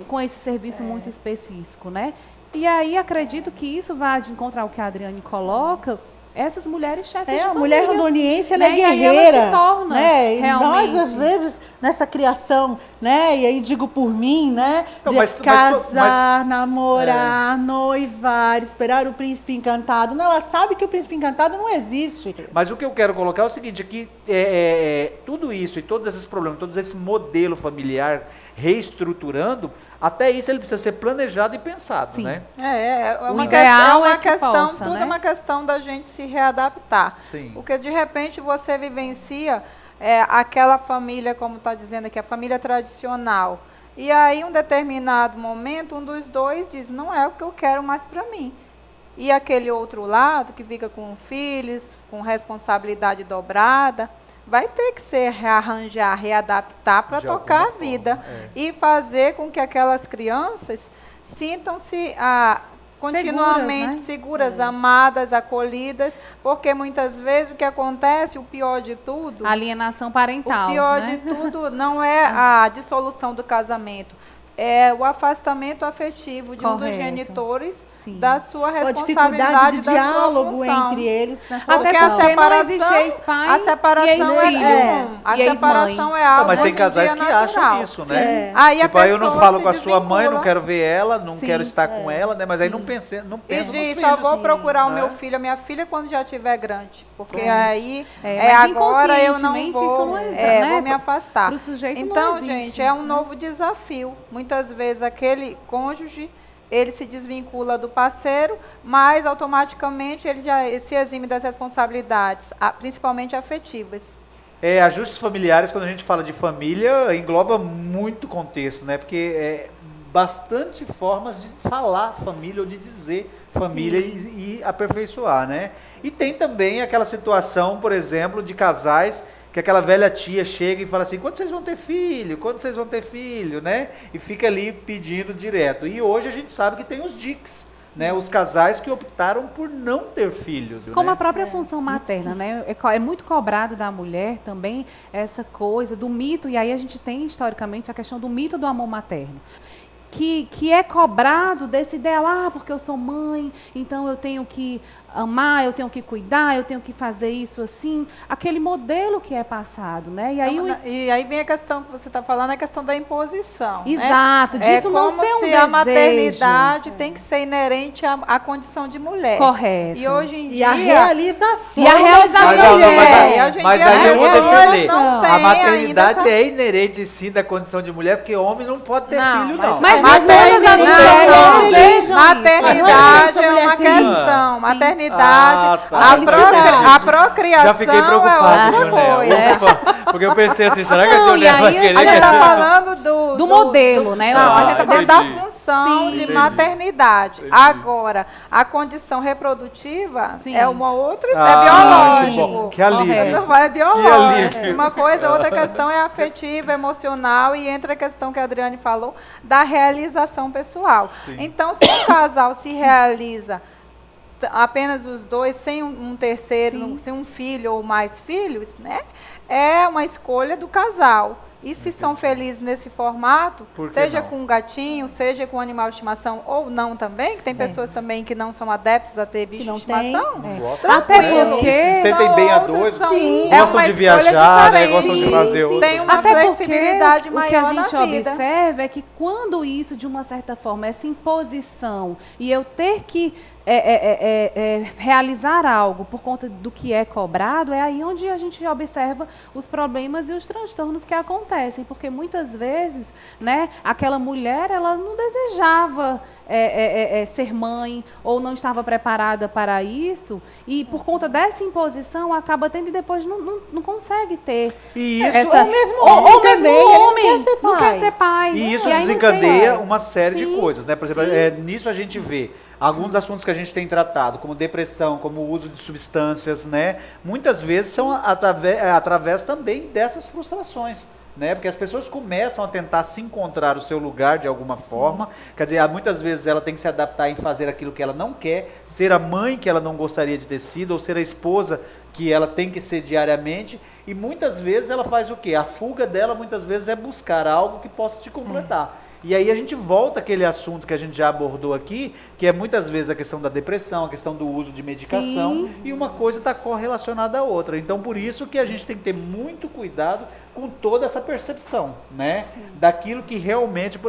com esse serviço muito específico, né? E aí acredito que isso vai de encontrar o que a Adriane coloca, essas mulheres chefes de A família. mulher rondoniense, ela né? é E aí guerreira. ela se torna, né? E realmente. nós, às vezes, nessa criação, né? E aí digo por mim, né? Então, de mas- casar, namorar, noivar, esperar o príncipe encantado. Não, ela sabe que o príncipe encantado não existe. Mas o que eu quero colocar é o seguinte, aqui tudo isso e todos esses problemas, todo esse modelo familiar reestruturando, até isso ele precisa ser planejado e pensado, Sim. né? É O uma, ideal uma é que questão, possa, tudo né? é uma questão da gente se readaptar. Sim. Porque de repente você vivencia aquela família, como está dizendo aqui, a família tradicional. E aí, em um determinado momento, um dos dois diz, não é o que eu quero mais para mim. E aquele outro lado, que fica com filhos, com responsabilidade dobrada, vai ter que se rearranjar, readaptar para De tocar a alguma vida. forma, E fazer com que aquelas crianças sintam-se continuamente seguras, amadas, acolhidas, porque muitas vezes o que acontece, o pior de tudo, Alienação parental. o pior né? de tudo não é a dissolução do casamento, é o afastamento afetivo de um dos Correto. genitores Sim. da sua Ou a responsabilidade, dificuldade de da sua diálogo função. entre eles. Nessa Até Porque questão. a porque não separação, existe ex-pai a separação e ex-filho. a E ex-mãe. separação é Não, algo mas tem hoje em casais dia que acham natural. isso, né? Aí a Tipo, aí eu não pessoa falo se com a sua mãe, não desvincula. quero ver ela, não Sim. quero estar com ela, né? Mas aí não Sim. pensa E nos diz, filhos. só vou procurar o né? meu filho, a minha filha, quando já estiver grande. Porque Pronto. aí, Mas agora eu não inconscientemente vou, isso não é, né? vou me afastar. Pro sujeito não Então, existe, gente, é um novo desafio. Muitas vezes aquele cônjuge, ele se desvincula do parceiro, mas automaticamente ele já se exime das responsabilidades, principalmente afetivas. Ajustes familiares, quando a gente fala de família, engloba muito contexto, né? Porque bastante formas de falar família ou de dizer família e aperfeiçoar, né? E tem também aquela situação, por exemplo, de casais que aquela velha tia chega e fala assim, quando vocês vão ter filho? Quando vocês vão ter filho, né? E fica ali pedindo direto. E hoje a gente sabe que tem os DICs, né? Os casais que optaram por não ter filhos. Como né? a própria função materna, né? É muito cobrado da mulher também essa coisa do mito, e aí a gente tem historicamente a questão do mito do amor materno. Que é cobrado desse ideal, porque eu sou mãe, então eu tenho que amar, eu tenho que cuidar, eu tenho que fazer isso assim, aquele modelo que é passado, né? E aí, E aí vem a questão que você está falando, a questão da imposição. exato, né? disso não ser um como se desejo. a maternidade tem que ser inerente à condição de mulher. Correto. E hoje em E dia... a realização. E a realização Mas, não, mulher. mas Hoje em aí dia eu vou as pessoas defender. não têm A ainda maternidade essa- é inerente sim da condição de mulher, porque homem não pode ter Não, filho, mas- não. Mas Mas todas as não, mulheres não, desejam isso. maternidade é uma Sim. questão. Sim. Maternidade, Ah, tá. a procriação Já fiquei preocupado, é outra Jonel. coisa. Ufa, porque eu pensei assim, será que a Não, e Jonel vai aí, querer? A gente está É. falando do modelo, né? Não, a gente está falando entendi. da função Sim. de Entendi. maternidade. Entendi. Agora, a condição reprodutiva Sim. é uma outra, Ah, é biológico. que bom, que alívio. Não vai biológico. alívio. Uma coisa, outra questão é afetiva, emocional, e entra a questão que a Adriane falou da realização pessoal. Sim. Então, se o casal se realiza apenas os dois, sem um terceiro, Sim. sem um filho ou mais filhos, né? É uma escolha do casal. E se são felizes nesse formato, Por que seja não? com um gatinho, seja com um animal de estimação ou não também, que tem pessoas também que não são adeptas a ter bicho Que não de estimação. Não gostam, Até né? porque Se sentem bem a dois, São- Sim. é gostam uma de escolha viajar, né? diferente. Gostam de fazer outro. Tem uma Até flexibilidade porque maior o que a gente na vida. observa é que quando isso, de uma certa forma, essa imposição e eu ter que realizar algo por conta do que é cobrado, é aí onde a gente observa os problemas e os transtornos que acontecem, porque muitas vezes, né, aquela mulher ela não desejava ser mãe ou não estava preparada para isso e por conta dessa imposição acaba tendo e depois não consegue ter. E isso, Ou mesmo ou homem mesmo também, ele não homem quer ser não pai. quer ser pai. E isso aí não tem desencadeia ela. uma série de Sim, coisas, né? Por exemplo, sim. nisso a gente vê alguns assuntos que a gente tem tratado, como depressão, como o uso de substâncias, né? Muitas vezes são através também dessas frustrações. Né? Porque as pessoas começam a tentar se encontrar o seu lugar de alguma forma. Quer dizer, muitas vezes ela tem que se adaptar em fazer aquilo que ela não quer, ser a mãe que ela não gostaria de ter sido, ou ser a esposa que ela tem que ser diariamente. E muitas vezes ela faz o quê? A fuga dela muitas vezes é buscar algo que possa te completar. E aí a gente volta àquele assunto que a gente já abordou aqui, que é muitas vezes a questão da depressão, a questão do uso de medicação, e uma coisa está correlacionada à outra. Então, por isso que a gente tem que ter muito cuidado com toda essa percepção, né? Daquilo que realmente,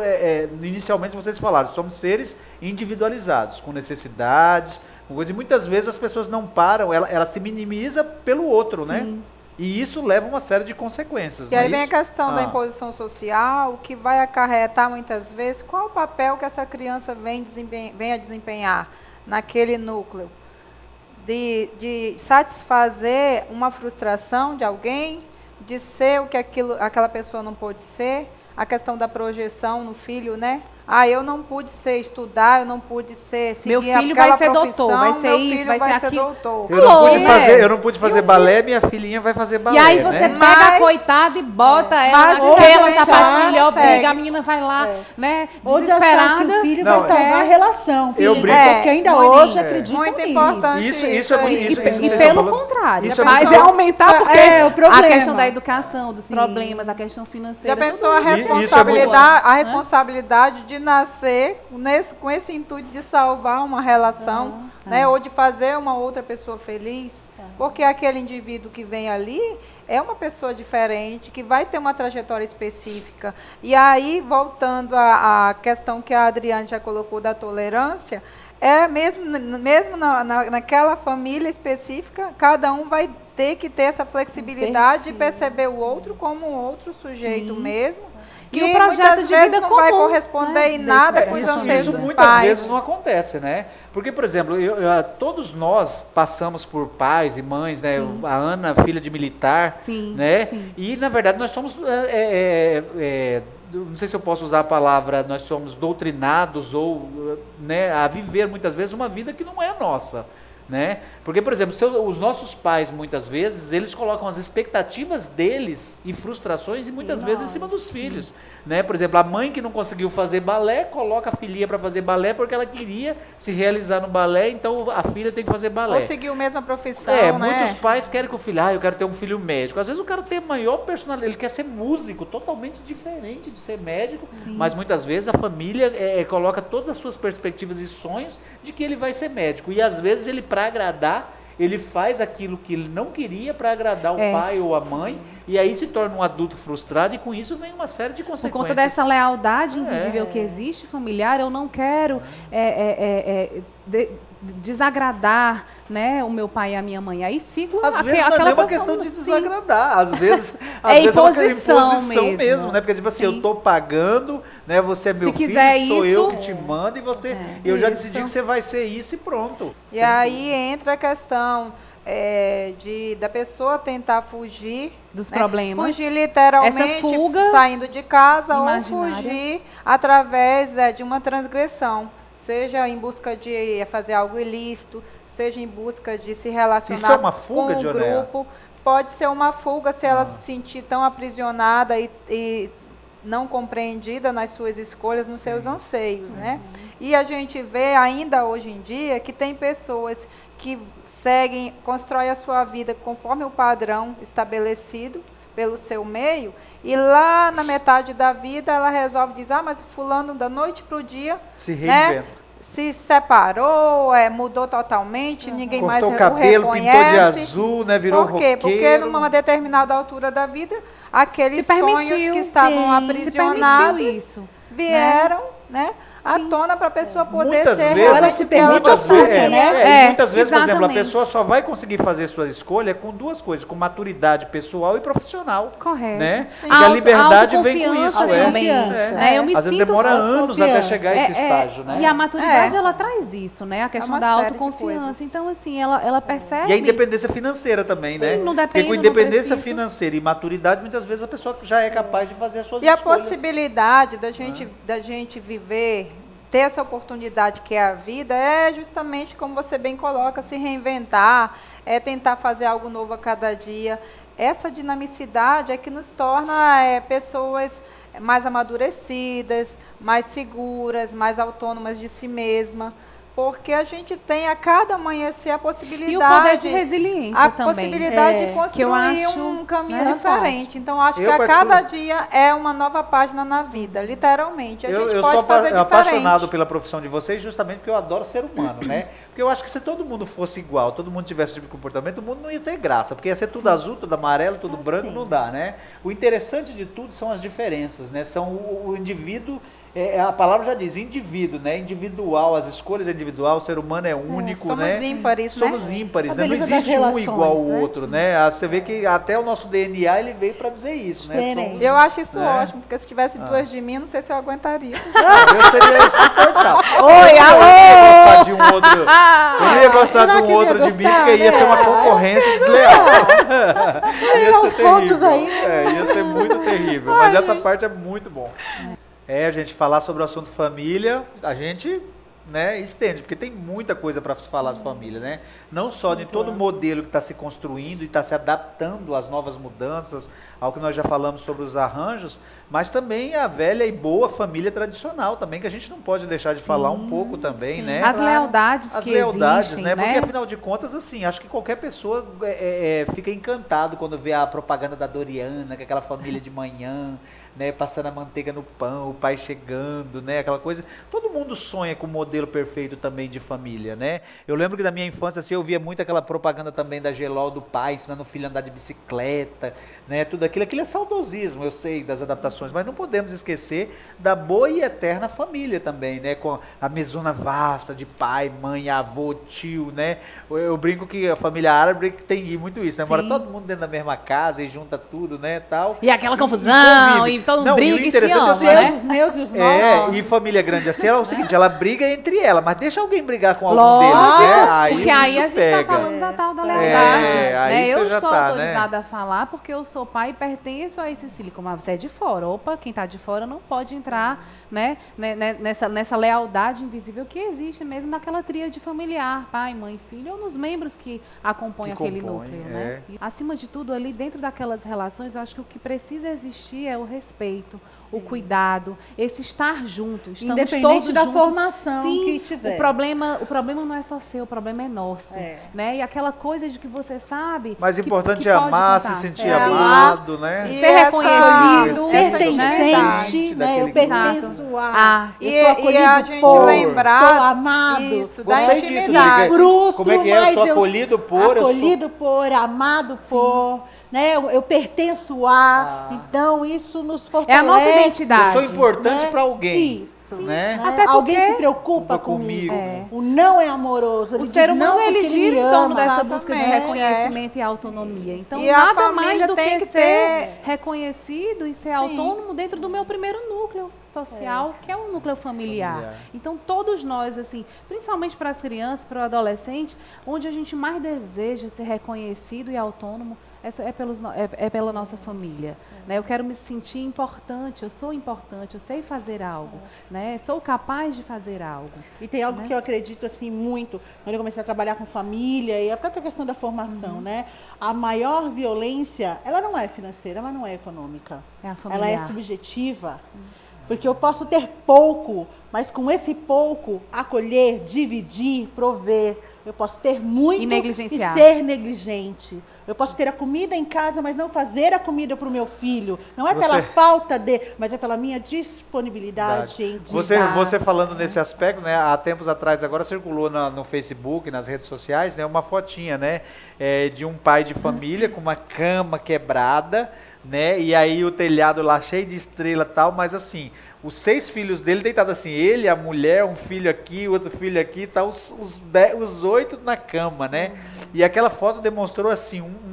inicialmente vocês falaram, somos seres individualizados, com necessidades, com coisas, e muitas vezes as pessoas não param, ela se minimiza pelo outro, né? E isso leva a uma série de consequências. E aí vem a isso? questão da imposição social, que vai acarretar muitas vezes qual o papel que essa criança vem a desempenhar naquele núcleo. De satisfazer uma frustração de alguém, de ser o que aquela pessoa não pôde ser, a questão da projeção no filho, né? Eu não pude estudar, eu não pude seguir Meu filho aquela vai ser profissão, doutor, vai ser meu isso, filho vai ser ser aquilo. doutor. Eu não pude fazer balé, minha filhinha vai fazer balé. E aí você né? pega a coitada e bota ela Mas naquela ou de sapatilha, deixar, obriga, segue. a menina vai lá, né, Ou de achar que desesperada. o filho Não, vai salvar a relação. Eu Tem brinco- pessoas que ainda Muito hoje é. acreditam Muito nisso. importante. Isso é muito. aí. Isso E vocês estão pelo falando- contrário, isso é faz muito- aumentar porque o problema. a questão da educação, dos problemas, a questão Já financeira. pensou tudo a isso. responsabilidade de nascer com esse intuito de salvar uma relação, né, ou de fazer uma outra pessoa feliz? Porque aquele indivíduo que vem ali é uma pessoa diferente, que vai ter uma trajetória específica. E aí, voltando à questão que a Adriane já colocou da tolerância, mesmo naquela família específica, cada um vai ter que ter essa flexibilidade de perceber o outro como um outro sujeito mesmo. E Que o projeto muitas de vezes vida não vai comum, corresponder né, em nada desse com os projeto. anseios Isso dos muitas pais. vezes não acontece, né? Porque, por exemplo, todos nós passamos por pais e mães, né? A Ana, filha de militar, Sim, né? sim. E, na verdade, nós somos, não sei se eu posso usar a palavra, nós somos doutrinados ou, né, a viver muitas vezes uma vida que não é nossa. Né? Porque, por exemplo, os nossos pais, muitas vezes, eles colocam as expectativas deles e frustrações, e muitas vezes em cima dos filhos. Né? Por exemplo, a mãe que não conseguiu fazer balé, coloca a filhinha para fazer balé porque ela queria se realizar no balé, então a filha tem que fazer balé. Conseguiu a mesma profissão, Muitos né? pais querem que o filho, eu quero ter um filho médico. Às vezes o cara tem maior personalidade, ele quer ser músico, totalmente diferente de ser médico, mas muitas vezes a família coloca todas as suas perspectivas e sonhos de que ele vai ser médico. E às vezes ele, para agradar, ele faz aquilo que ele não queria para agradar o pai ou a mãe, e aí se torna um adulto frustrado, e com isso vem uma série de consequências. Por conta dessa lealdade invisível que existe, familiar, eu não quero desagradar, né, o meu pai e a minha mãe. Aí sigo Às vezes não é aquela nem uma posição, questão de sim. desagradar, às vezes imposição é uma imposição mesmo, mesmo. né? Porque tipo assim, Sim. eu tô pagando, né? Você é meu filho, quiser sou eu isso, que te mando, e eu já Isso. decidi que você vai ser isso e pronto. E aí entra a questão da pessoa tentar fugir Dos né? problemas. Fugir literalmente, Essa fuga saindo de casa, imaginária. ou fugir através de uma transgressão. Seja em busca de fazer algo ilícito, seja em busca de se relacionar Isso é uma fuga, com o Dionea? grupo. Pode ser uma fuga se ela se sentir tão aprisionada e não compreendida nas suas escolhas, nos seus anseios, né? E a gente vê ainda hoje em dia que tem pessoas que constroem a sua vida conforme o padrão estabelecido pelo seu meio, e lá na metade da vida ela resolve dizer, mas o fulano da noite para o dia Se reinventa. se separou, mudou totalmente, ninguém mais Cortou o o cabelo, pintou de reconhece. azul, né? Virou Por quê? roqueiro. Porque numa determinada altura da vida, aqueles Se permitiu, sonhos que estavam se permitiu aprisionados isso. vieram, né, à tona para a pessoa poder Muitas ser vezes, Ela se realmente o que ela muitas pergunta vezes, tudo, né? e muitas vezes, por exemplo, a exatamente. pessoa só vai conseguir fazer sua escolha com duas coisas, com maturidade pessoal e profissional. Correto. Né? Sim. E a liberdade vem com autoconfiança isso. também. É. Eu me Às vezes sinto demora anos até chegar a esse estágio, né? E a maturidade, É. ela traz isso, né? A questão uma da série de autoconfiança. coisas. Então, assim, ela percebe... E a independência financeira também, Sim, né? não Porque dependo, com não independência preciso. financeira e maturidade, muitas vezes a pessoa já é capaz de fazer as suas E a escolhas. possibilidade da gente viver, ter essa oportunidade que é a vida, é justamente, como você bem coloca, se reinventar, é tentar fazer algo novo a cada dia. Essa dinamicidade é que nos torna pessoas mais amadurecidas, mais seguras, mais autônomas de si mesma. Porque a gente tem a cada amanhecer a possibilidade... E o poder de resiliência a também. possibilidade de que construir eu acho, um caminho né, diferente. Então, acho Eu que a cada particular- dia é uma nova página na vida, literalmente. A gente Eu pode sou fazer diferente. apaixonado pela profissão de vocês justamente porque eu adoro ser humano, né? Porque eu acho que se todo mundo fosse igual, todo mundo tivesse esse tipo de comportamento, o mundo não ia ter graça, porque ia ser tudo azul, tudo amarelo, tudo branco, sim. não dá, né? O interessante de tudo são as diferenças, né? São o indivíduo, a palavra já diz, indivíduo, né? Individual, as escolhas é individual, o ser humano é único, somos né? ímpares, né? Somos ímpares, A né? Não beleza das existe um relações, igual ao né? outro, né? Ah, você vê que até o nosso DNA ele veio para dizer isso, né? Diferente. Somos- Eu acho isso né? ótimo, porque se tivesse duas de mim, não sei se eu aguentaria. Eu seria insuportável. Oi, Eu alô! ia gostar de um outro. Eu ia gostar Será de que um ele ia outro de mim, gostar, porque ia né? ser uma concorrência desleal. Tem uns pontos aí. Ia ser muito terrível. Mas essa parte é muito bom. A gente falar sobre o assunto família, a gente, né, estende, porque tem muita coisa para se falar de família, né? Não só de todo o modelo que está se construindo e está se adaptando às novas mudanças, ao que nós já falamos sobre os arranjos, mas também a velha e boa família tradicional também, que a gente não pode deixar de falar um pouco também, né? As lealdades As que lealdades, existem, né? Porque afinal de contas, assim, acho que qualquer pessoa fica encantado quando vê a propaganda da Doriana, que é aquela família de manhã, né, passando a manteiga no pão, o pai chegando, né, aquela coisa. Todo mundo sonha com o modelo perfeito também de família, né? Eu lembro que na minha infância, assim, eu via muito aquela propaganda também da Gelol do pai, ensinando o filho a andar de bicicleta, né, tudo aquilo. Aquilo é saudosismo, eu sei, das adaptações, mas não podemos esquecer da boa e eterna família também, né, com a mesona vasta de pai, mãe, avô, tio, né? Eu brinco que a família árabe tem muito isso, né? Mora Sim. todo mundo dentro da mesma casa e junta tudo, né, tal. E aquela confusão, convive. e todo mundo Não, e o briga e se interessante é o ama, seguinte, né? Os meus e os nossos. E família grande assim, ela é o seguinte, ela briga entre ela, mas deixa alguém brigar com algum Lógico, deles, né? Aí porque aí isso a gente pega. está falando da tal da lealdade. aí Né? você Eu já estou tá, né? autorizada a falar porque eu sou pai e pertenço a esse círculo, mas você é de fora. Opa, quem está de fora não pode entrar, né, nessa lealdade invisível que existe mesmo naquela tríade familiar, pai, mãe, filho, ou nos membros que acomõem Que aquele compõem, núcleo. Né? E, acima de tudo, ali dentro daquelas relações, eu acho que o que precisa existir é o respeito, o cuidado, esse estar junto. Estamos Independente todos da juntos. formação Sim, que tiver. O problema não é só seu, o problema é nosso. É. Né? E aquela coisa de que você sabe. Mas que- importante que é pode amar, contar. se sentir É, amado, né? E Ser essa- reconhecido, essa Pertencente, né? Eu daquele pertenço grupo. a. Ah, eu E, sou e acolhido a gente por, lembrar sou amado. isso, da Gostei disso, intimidade. Diga. Frustro, Como é que é? Eu mas sou acolhido por, eu sou- acolhido por, amado por, né? Eu pertenço a. Então isso nos fortalece. É a nossa identidade. Eu sou importante né? para alguém. Isso. Né? Até Alguém porque- se preocupa comigo. comigo. O não é amoroso. Ele O diz ser humano não ele porque gira me em torno ama. dessa busca de Exatamente, reconhecimento e autonomia. Então, E a nada família mais do tem que que ser ter- reconhecido e ser Sim. autônomo dentro do meu primeiro núcleo social, que é o núcleo familiar. Então, todos nós, assim, principalmente para as crianças, para o adolescente, onde a gente mais deseja ser reconhecido e autônomo, é pela nossa família. Né? Eu quero me sentir importante, eu sou importante, eu sei fazer algo, né? Sou capaz de fazer algo. E tem algo Né? que eu acredito assim muito, quando eu comecei a trabalhar com família e a própria questão da formação, né? A maior violência, ela não é financeira, ela não é econômica. É a Ela é familiar. subjetiva. Porque eu posso ter pouco, mas com esse pouco acolher, dividir, prover. Eu posso ter muito E negligenciar. ser negligente. Eu posso ter a comida em casa, mas não fazer a comida para o meu filho. Não é pela Você- falta de, mas é pela minha disponibilidade em dar. Você falando nesse aspecto, né? Há tempos atrás agora circulou no Facebook, nas redes sociais, né? Uma fotinha, né? De um pai de família com uma cama quebrada, né? E aí o telhado lá cheio de estrela e tal, mas assim, os 6 filhos dele deitados assim, ele, a mulher, um filho aqui, outro filho aqui, tá os 8 na cama, né? E aquela foto demonstrou assim um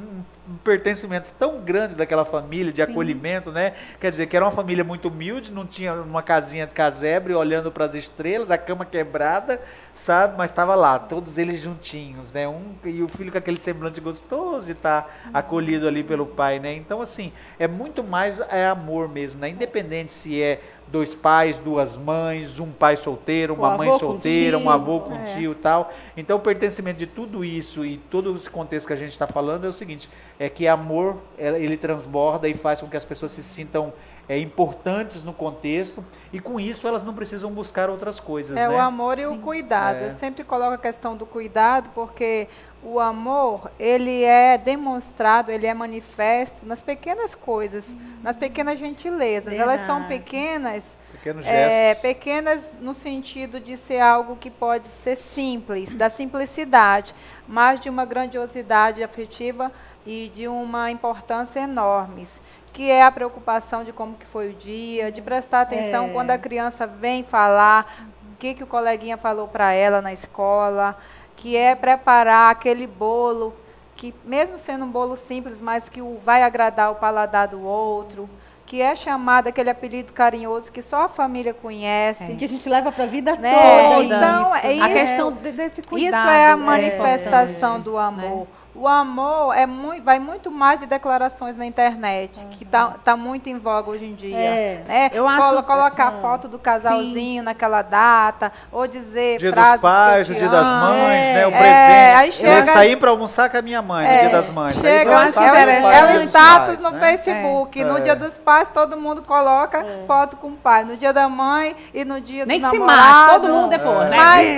pertencimento tão grande daquela família, de acolhimento, né? Quer dizer, que era uma família muito humilde, não tinha uma casinha de casebre olhando para as estrelas, a cama quebrada, sabe? Mas estava lá, todos eles juntinhos, né? E o filho com aquele semblante gostoso de estar acolhido ali pelo pai, né? Então, assim, é muito mais amor mesmo, né? Independente se é 2 pais, 2 mães, um pai solteiro, uma mãe solteira, um avô com tio e tal. Então, o pertencimento de tudo isso e todo esse contexto que a gente está falando é o seguinte, é que amor, ele transborda e faz com que as pessoas se sintam importantes no contexto, e com isso elas não precisam buscar outras coisas, né? O amor e o cuidado. Eu sempre coloco a questão do cuidado, porque o amor, ele é demonstrado, ele é manifesto nas pequenas coisas, nas pequenas gentilezas. Verdade. Elas são pequenas, Pequenos gestos. pequenas no sentido de ser algo que pode ser simples, da simplicidade, mas de uma grandiosidade afetiva e de uma importância enormes, que é a preocupação de como que foi o dia, de prestar atenção quando a criança vem falar, o que o coleguinha falou para ela na escola, que é preparar aquele bolo, que mesmo sendo um bolo simples, mas que vai agradar o paladar do outro, que é chamado aquele apelido carinhoso que só a família conhece. Que a gente leva para a vida Né? toda. Então, isso. é A isso. questão desse cuidado. Isso é a é manifestação importante, do amor. né? O amor vai muito mais de declarações na internet, que tá muito em voga hoje em dia. Né? Eu acho- Colocar a foto do casalzinho naquela data, ou dizer Dia frases dos pais, que o eu dia te das amo. mães, né? O Aí presente. Eu chega- saí para almoçar com a minha mãe no dia das mães. Chega, Eu acho é interessante. o status no né? Facebook. No dia dos pais, todo mundo coloca foto com o pai. No dia da mãe e no dia Nem do que se namorado. mate, todo mundo depois, né? Mas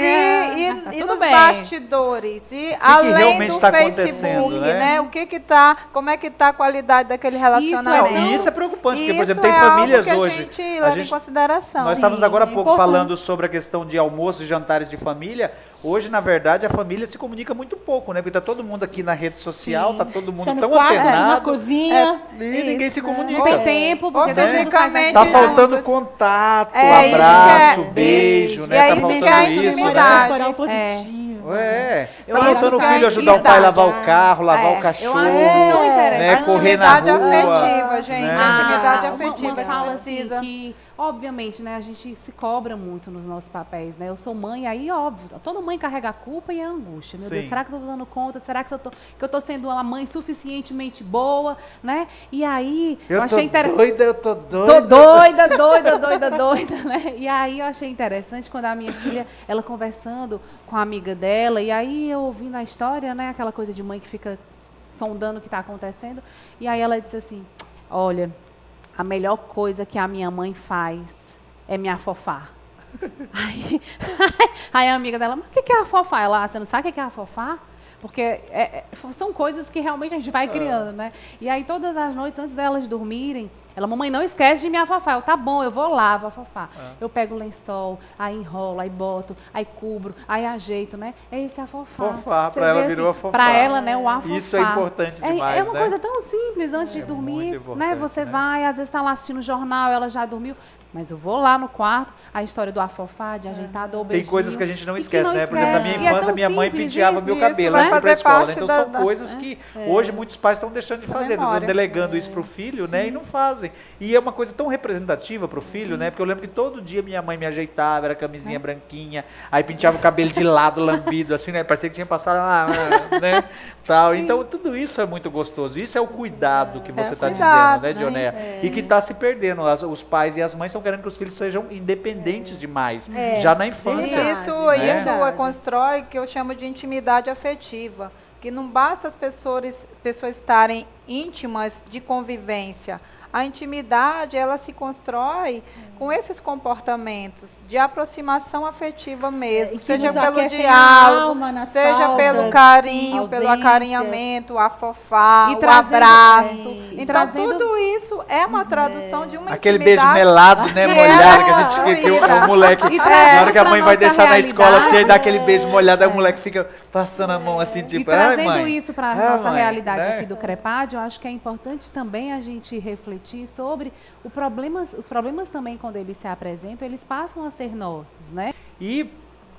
Tá e tudo nos bem. bastidores? E além realmente do tá Facebook, acontecendo, né? O que tá, como é que tá a qualidade daquele relacionamento? Não, e isso é preocupante, porque, por Isso exemplo, tem é algo famílias que hoje. a gente leva em consideração. Nós estávamos agora há pouco importante. falando sobre a questão de almoços e jantares de família. Hoje, na verdade, a família se comunica muito pouco, né? Porque está todo mundo aqui na rede social, está todo mundo Tá no tão quarto, na antenado. cozinha. E ninguém se comunica. Não tem tempo, porque todo mundo faz fisicamente Tá atividade. faltando juntos. contato, É, isso abraço, que é- beijo, e né? aí Tá isso que é faltando a isso, né? intimidade. Corporal positivo. Tá acho faltando o que filho é ajudar o pai a lavar o verdade. carro, lavar É, o cachorro, Eu acho isso tão né? interessante. Correr na Intimidade rua. afetiva, gente. né? A intimidade uma afetiva que fala precisa. assim que, obviamente, né, a gente se cobra muito nos nossos papéis, né? Eu sou mãe, aí óbvio, toda mãe carrega a culpa e a angústia. Meu Deus, Sim. será que eu tô dando conta? Será que eu tô sendo uma mãe suficientemente boa, né? E aí eu achei interessante. Eu tô doida. Tô doida, né? E aí eu achei interessante quando a minha filha, ela conversando com a amiga dela, e aí eu ouvindo a história, né? Aquela coisa de mãe que fica sondando o que está acontecendo. E aí ela disse assim, olha, a melhor coisa que a minha mãe faz é me afofar. Aí a amiga dela, mas o que é afofar? Ela, você não sabe o que é afofar? Porque são coisas que realmente a gente vai criando, né? E aí todas as noites, antes delas dormirem, ela, mamãe, não esquece de me afofar. Eu, tá bom, eu vou lá, vou afofar. Eu pego o lençol, aí enrolo, aí boto, aí cubro, aí ajeito, né? É esse afofar. Fofar, Você pra ela vê, virou assim, afofar. Pra ela, né, o afofar. Isso é importante demais, É uma né? coisa tão simples antes de muito dormir, né? importante, Você né? vai, às vezes tá lá assistindo o jornal, ela já dormiu. Mas eu vou lá no quarto, a história do afofar, de ajeitar, do Tem beijinho. coisas que a gente não e que esquece, não né? Por exemplo, na minha esquece. E é infância, tão minha mãe simples penteava isso. meu Isso cabelo vai antes de ir pra fazer escola. parte Então da- são coisas que hoje muitos pais estão deixando de fazer, estão memória. delegando isso pro filho, né? E não fazem. E é uma coisa tão representativa pro filho, né? Porque eu lembro que todo dia minha mãe me ajeitava, era camisinha branquinha, aí penteava o cabelo de lado, lambido, assim, né? Parecia que tinha passado lá, né? Tal. Então tudo isso é muito gostoso. Isso é o cuidado que você está cuidado, dizendo, né, Dionéia? E que está se perdendo. Os pais e as mães estão querendo que os filhos sejam independentes demais, já na infância. Isso né? constrói o que eu chamo de intimidade afetiva, que não basta as pessoas estarem íntimas de convivência. A intimidade, ela se constrói com esses comportamentos de aproximação afetiva mesmo, E que seja nos pelo aquecem a diálogo, alma nas seja faltas, pelo carinho, pelo ausências. acarinhamento, o afofar, E o trazendo- abraço. e Então, trazendo- tudo isso é uma tradução de uma Aquele beijo intimidade melado, né, que molhado, que a era gente fica aqui, fluida. o moleque, E na trazendo hora que a pra mãe vai nossa deixar na escola, assim, aí dá realidade. aquele beijo molhado, aí o moleque fica passando a mão assim, E tipo, ai, trazendo mãe. isso para a Ai, nossa mãe, realidade né? aqui do CREPAD, eu acho que é importante também a gente refletir refletir sobre os problemas também, quando eles se apresentam, eles passam a ser nossos, né? E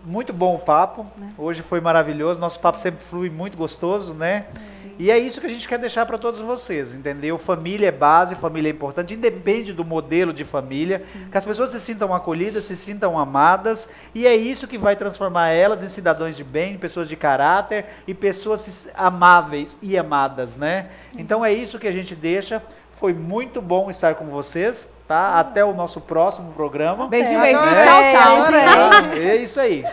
muito bom o papo, hoje foi maravilhoso, nosso papo sempre flui muito gostoso, né? E é isso que a gente quer deixar para todos vocês, entendeu? Família é base, família é importante, independe do modelo de família, que as pessoas se sintam acolhidas, se sintam amadas, e é isso que vai transformar elas em cidadãos de bem, pessoas de caráter e pessoas amáveis e amadas, né? Então é isso que a gente deixa, foi muito bom estar com vocês, tá? Até o nosso próximo programa. Beijinho, Adorei, beijinho, tchau, tchau. adorei. É isso aí.